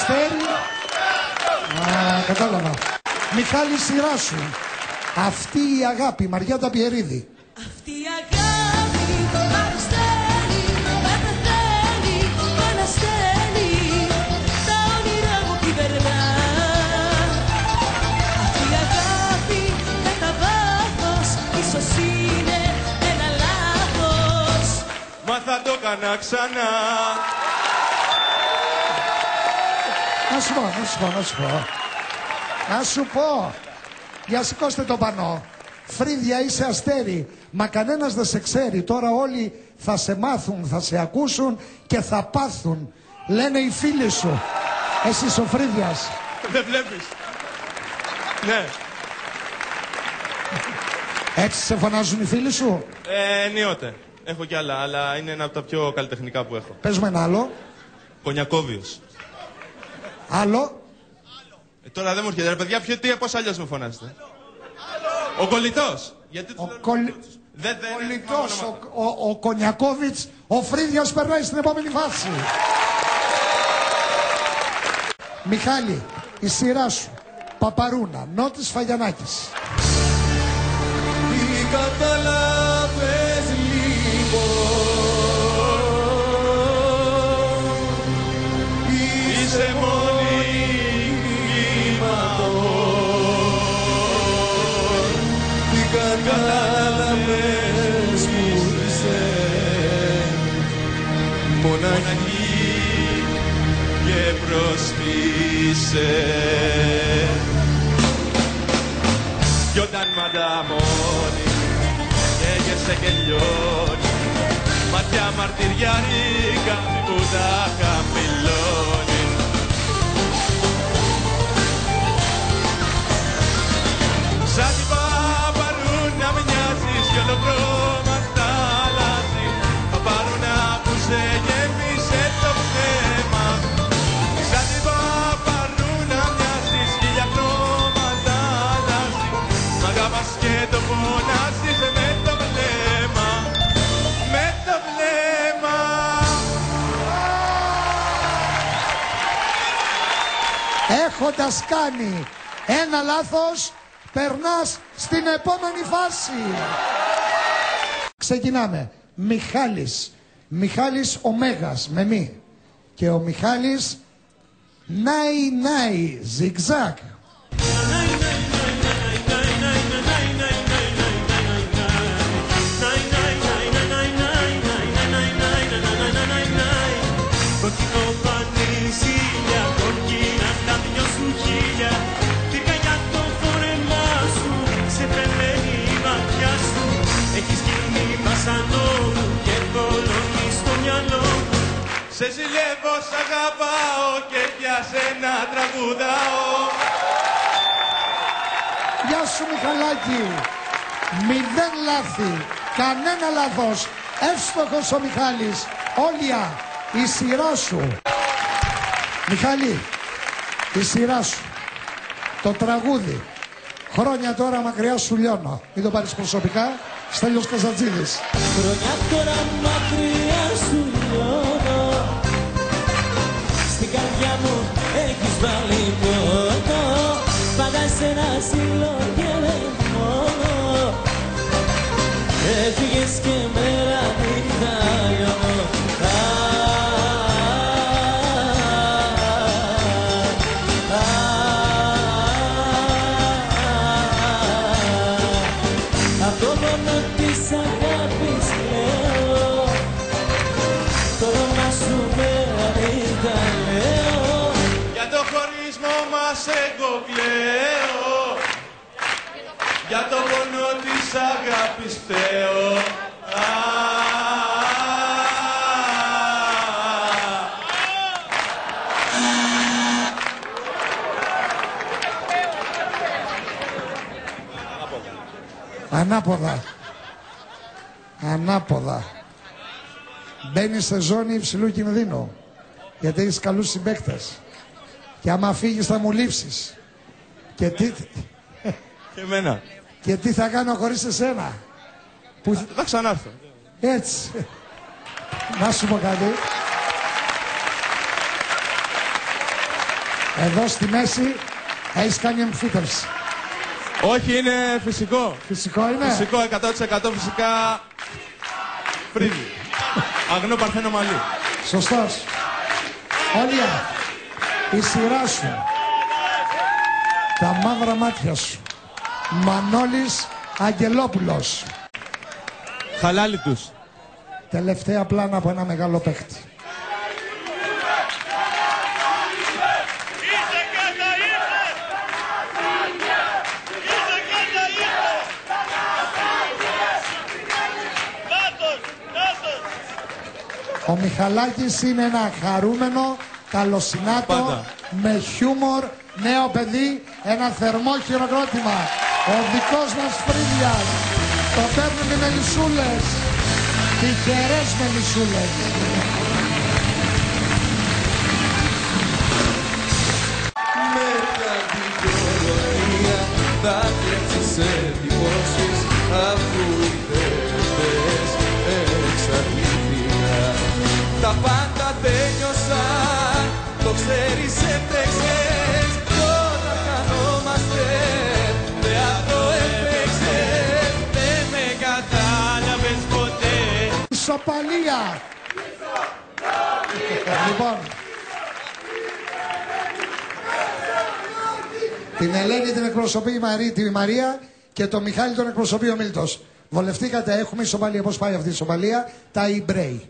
Αστέρι. Κατάλαβα. Μιχάλη, σειρά σου. Αυτή η αγάπη, Μαριά Ταπιερίδη. Αυτή η αγάπη με αρρωσταίνει, με πεθαίνει, με ανασταίνει, τα όνειρά μου κυβερνά. Αυτή η αγάπη κατά βάθος, ίσως είναι ένα λάθος. Μα θα το έκανα ξανά. Να σου πω. Για σηκώστε το πανό. Φρύδια, είσαι αστέρι. Μα κανένας δεν σε ξέρει. Τώρα όλοι θα σε μάθουν, θα σε ακούσουν και θα πάθουν. Λένε οι φίλοι σου. Εσύ ο Φρύδιας. Δεν βλέπεις. Ναι. Έτσι σε φωνάζουν οι φίλοι σου. Ενίοτε. Έχω κι άλλα, αλλά είναι ένα από τα πιο καλλιτεχνικά που έχω. Πες με ένα άλλο. Κονιακόβιος. Άλλο. Τώρα δεν μου έρχεται. Ρε παιδιά, πώς αλλιώς με φωνάζετε. Ο Κολλητός. Γιατί τους λέω Κολλητός. Ο Κονιακόβιτς, ο Φρύδιας περνάει στην επόμενη φάση. Μιχάλη, η σειρά σου. Παπαρούνα, Νότης Φαγιανάκης. Τι καταλάβες λοιπόν. Είσαι μόνη κύματος. Τι καταλάβες που είσαι μοναχή και προσπίσε. Κι όταν μανταμώνει καίγεσαι και λιώνει, ματιά μαρτυριάρικα που τα χαμηλώνει. Σαν την Παπαρούνα μοιάζεις κι ολοκρώματα αλλάζει, Παπαρούνα που σε γέμισε το πνεύμα. Σαν την Παπαρούνα μοιάζεις χίλια χρώματα αλλάζει, μ' αγαπάς και το φωνάζεις με το βλέμμα, με το βλέμμα. Έχοντας κάνει ένα λάθος, περνάς στην επόμενη φάση. Ξεκινάμε. Μιχάλης ο Μέγας με μη. Και ο Μιχάλης Νάι ζιγζάκ. Κοκκινό πανίσι, μια κοκκίνα τα δυο σου χίλια. Τυρκά για το φόρεμά σου, σε τρελαίνει η ματιά σου. Έχεις γίνει βασανό μου και κολώνει στο μυαλό μου. Σε ζηλεύω, σ' αγαπάω και πια σένα τραγουδάω. Γεια σου Μιχαλάκη. 0 λάθη. Κανένα λάθος. Εύστοχος ο Μιχάλης. Όλια. Η σειρά σου. Μιχάλη, η σειρά σου. Το τραγούδι. Χρόνια τώρα μακριά σου λιώνω. Μην το πάρεις προσωπικά. Στέλιος Καζατζίδης. Χρόνια τώρα μακριά σου λιώνω, στην καρδιά μου έχεις βάλει πόνο. Πάντα εσένα συλλογεύε μόνο. Έφυγες και μέρα νύχτα λιώνω. Αυτό μόνο της αγάπης λέω, το όνομα σου μέρα νύχτα λέω. Για το χωρισμό μας εγώ κλαίω, για το πόνο της αγάπης φταίω. Ανάποδα. Ανάποδα. Μπαίνεις σε ζώνη υψηλού κινδύνου. Γιατί έχεις καλούς συμπαίκτες. Και άμα φύγεις θα μου λείψεις. Και τι... Και εμένα. Και τι θα κάνω χωρίς εσένα. Που... Θα ξανάρθω. Έτσι. Να σου πω κάτι. Εδώ στη μέση έχεις κάνει εμφύτευση. Όχι, είναι φυσικό. Φυσικό είναι. Φυσικό, 100% φυσικά. Φρύδι. Αγνό παρθένο μαλλί. Σωστός. Όλια, η σειρά σου. Τα μαύρα μάτια σου. Μανώλης Αγγελόπουλος. Χαλάλι τους. Τελευταία πλάνα από ένα μεγάλο παίχτη. Ο Μιχαλάκης είναι ένα χαρούμενο, καλοσυνάτο, Πάντα. με χιούμορ, νέο παιδί, ένα θερμό χειροκρότημα. Ο δικός μας Φρύδιας, το παίρνουν οι μελισσούλες, τυχερές μελισσούλες. Μετά την κορονία θα κλέψεις εντυπώσεις αφού ήθελες εξαρτήθηκα. Τα πάντα τέλειωσαν, το ξέρεις, έτρεξες κι όταν χανόμαστε θέατρο έπαιξες. Δεν με κατάλαβες ποτέ. Ισοπαλία! Λοιπόν, την Ελένη την εκπροσωπεί η Μαρία και τον Μιχάλη τον εκπροσωπεί ο Μίλτος. Βολευτήκατε, έχουμε ισοπαλία. Πώς πάει αυτή η ισοπαλία? Τα Ιμπρέι.